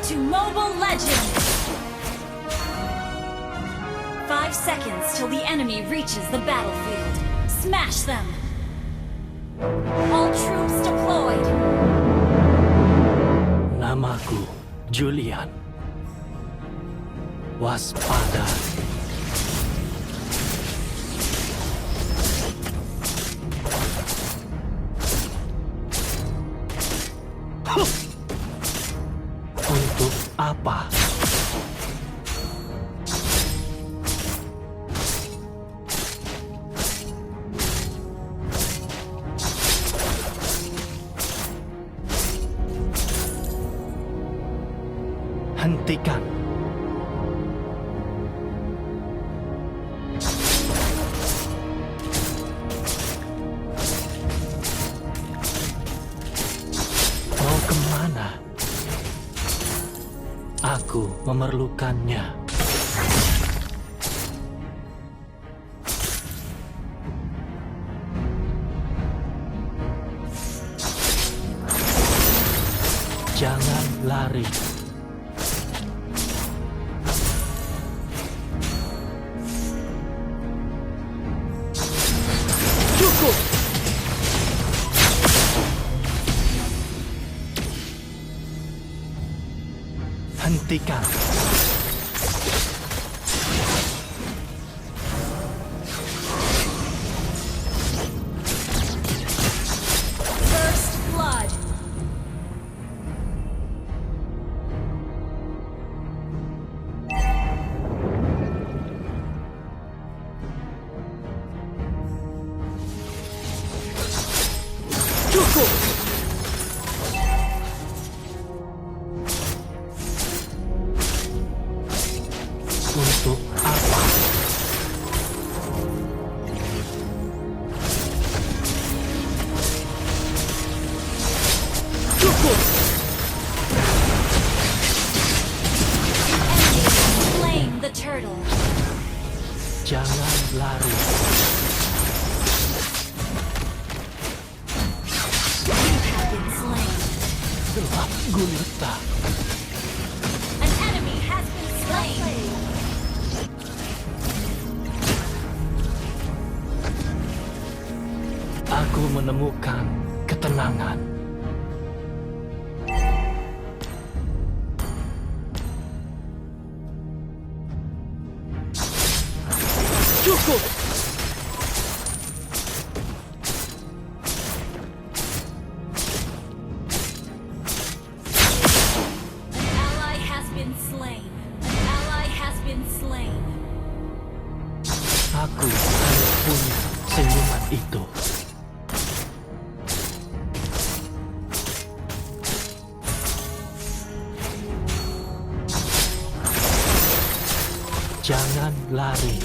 to Mobile Legends! 5 seconds till the enemy reaches the battlefield. Smash them! All troops deployed! Namaku Julian. Waspada. Untuk apa? Hentikan. Mau kemana? Aku memerlukannya. Jangan lari. Cukup. Hentikan. First blood! Cukup. Untuk apa? Cukup. Enemy has slain the turtle. Jangan lari. You have been slain. Gelap gulita. An enemy has been slain. Aku menemukan ketenangan. Cukup. An ally has been slain. An ally has been slain. Aku hanya punya senyuman itu. Jangan lari.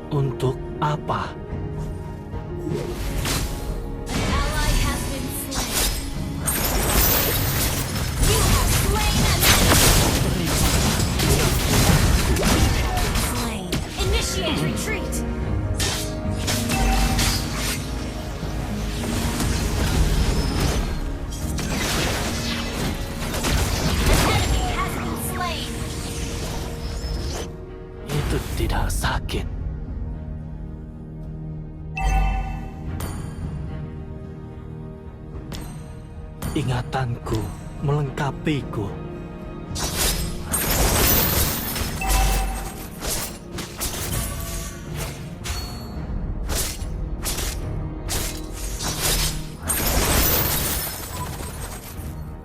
Untuk apa? An ally has been slain. You have slain an enemy. Slain. Initiate retreat. An enemy has been slain. Itu tidak sakit. Ingatanku melengkapiku.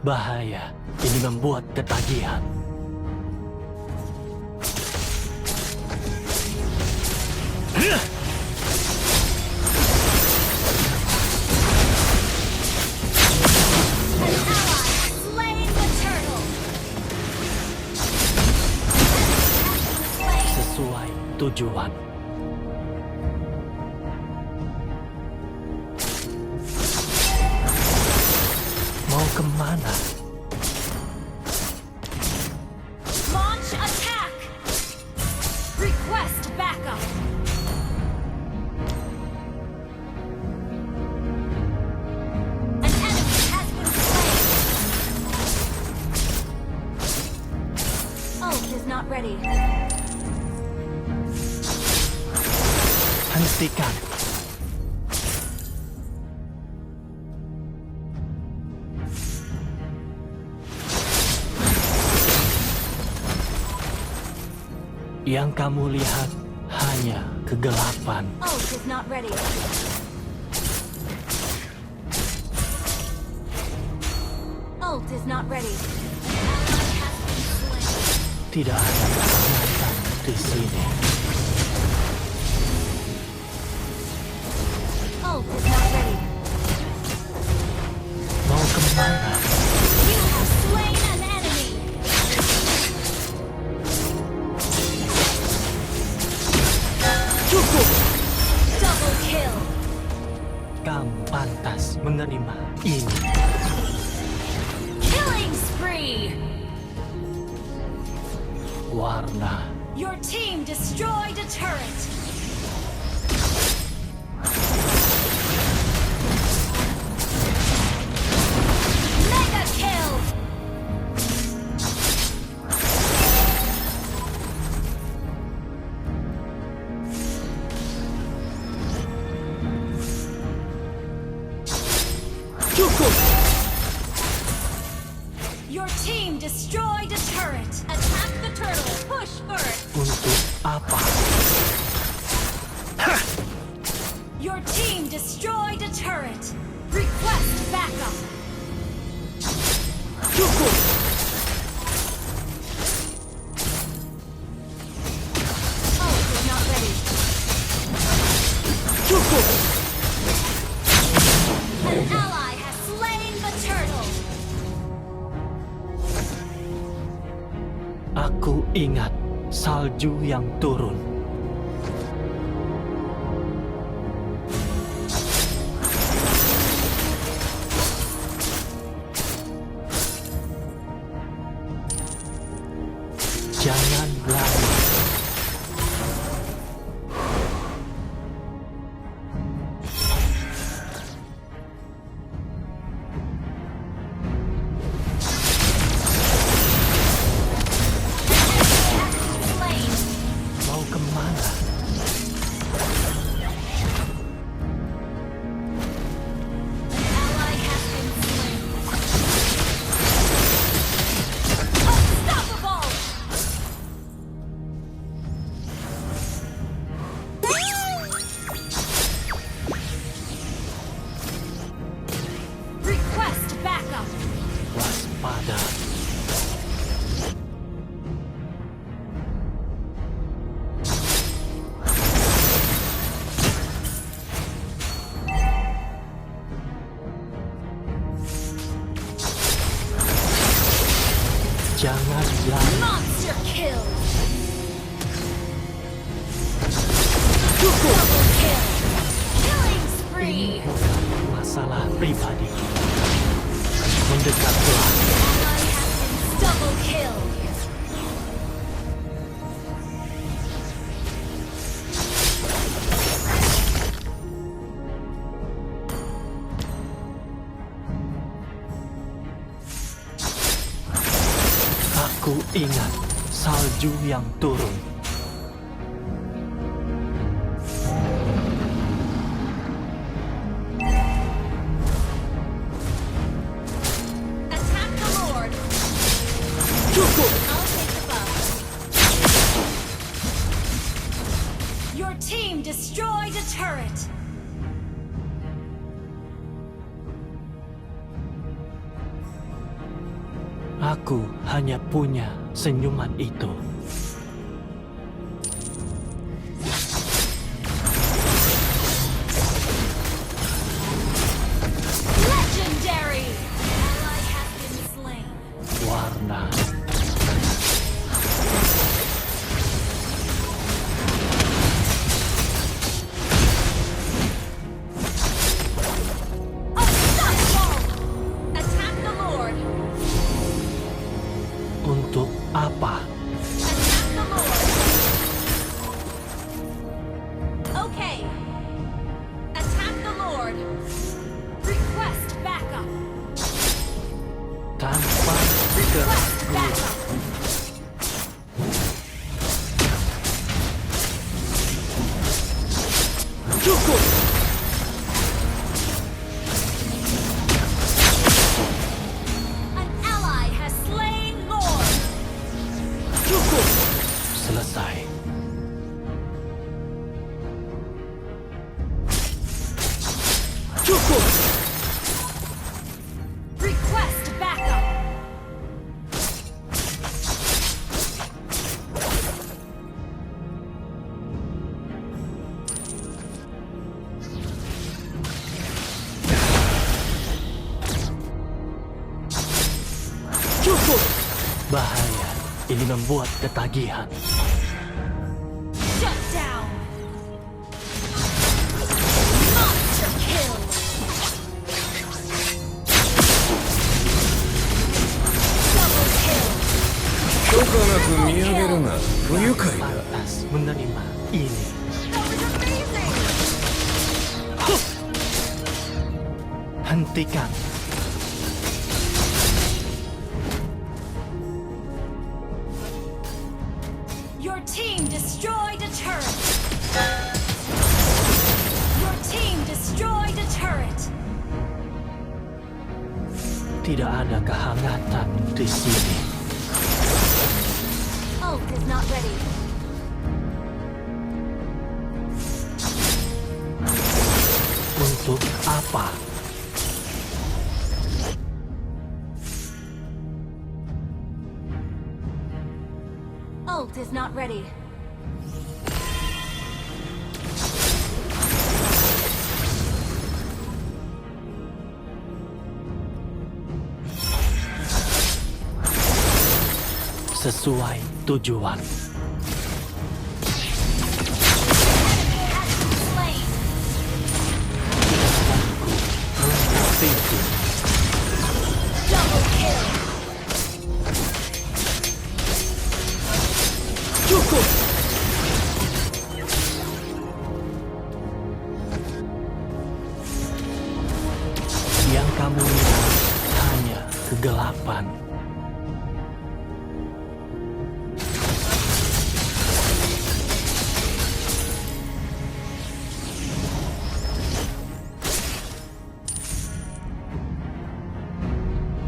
Bahaya, ini membuat ketagihan. Slain the turtle. Sesuai tujuan. Mau kemana? ready. Hentikan. Yang kamu lihat hanya kegelapan. Ult is not ready. Ult is not ready. Ally has been slain. Tidak ada keselamatan di sini. Ult is not ready. Mau kemana? You have slain an enemy. Cukup! Double kill. Kamu pantas menerima ini. Killing spree. Warna. Your team destroyed a turret. Mega kill. Cukup! Your team destroyed a turret. Attack the turtle. Push first. Untuk apa? Your team destroyed a turret. Request backup. Cukup! Ult is not ready. Cukup! An ally has slain the turtle. Aku ingat salju yang turun. Jangan lari. Slain. Mau kemana? Ally has been slain. Unstoppable. Request backup. Waspada. Jangan lari. Monster kill. Cukup! Double kill. Killing Ini spree. bukan masalah pribadi. Mendekatlah. Ally has been double kill. Aku ingat salju yang turun. Attack the Lord. Cukup! I'll take the buff. Your team destroyed a turret. Aku hanya punya senyuman itu. Legendary. Ally has been slain. Warna. Unstoppable. Attack the Lord. Untuk apa? Attack the Lord. Okay. Attack the Lord. Request backup. Tanpa Request keraguan. backup. Cukup! Request backup. Cukup! Bahaya, ini membuat ketagihan. Shut down. Monster kill. Double kill. 許可なく見上げるな。不愉快だ。 Pantas menerima ini. That was amazing. Hentikan. Your team destroyed a turret. Your team destroyed a turret. Tidak ada kehangatan di sini. Ult is not ready. Untuk apa? Ult is not ready. Sesuai tujuan. Slain. Runtuh pintu. Double kill. Cukup! Yang kamu lihat hanya kegelapan.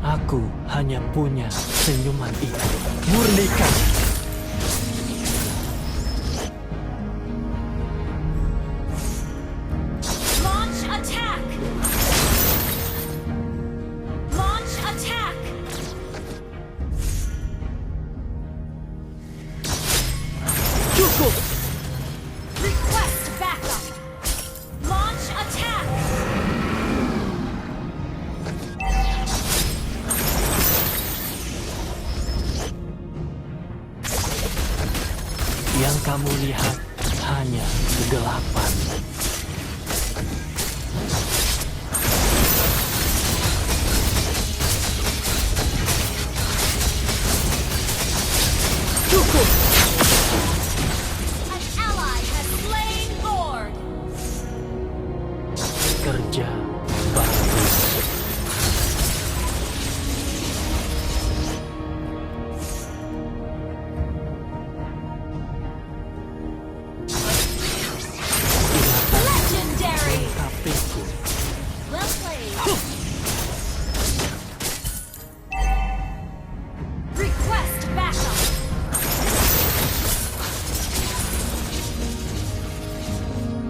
Aku hanya punya senyuman itu. Murnikan! Launch attack. Launch attack. Cukup! Request backup. Launch attack. Yang kamu lihat hanya kegelapan. Cukup! An ally has slain Lord. Kerja bagus. Legendary. Kapiku. Well played. Request backup.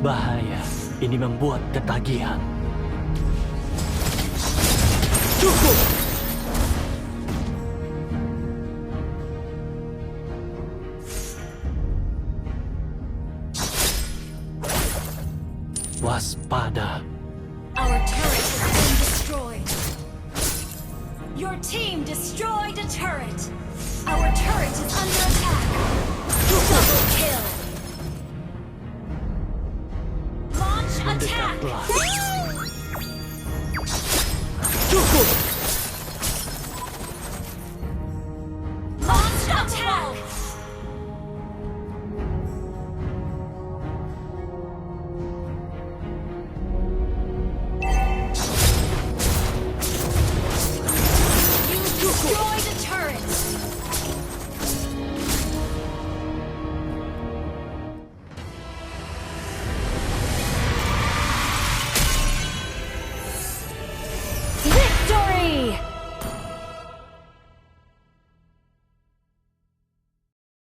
Bahaya, ini membuat ketagihan. Cukup! Waspada. Our turret has been destroyed. Your team destroyed a turret. Our turret is under attack. Double kill. Launch attack. Mendekatlah.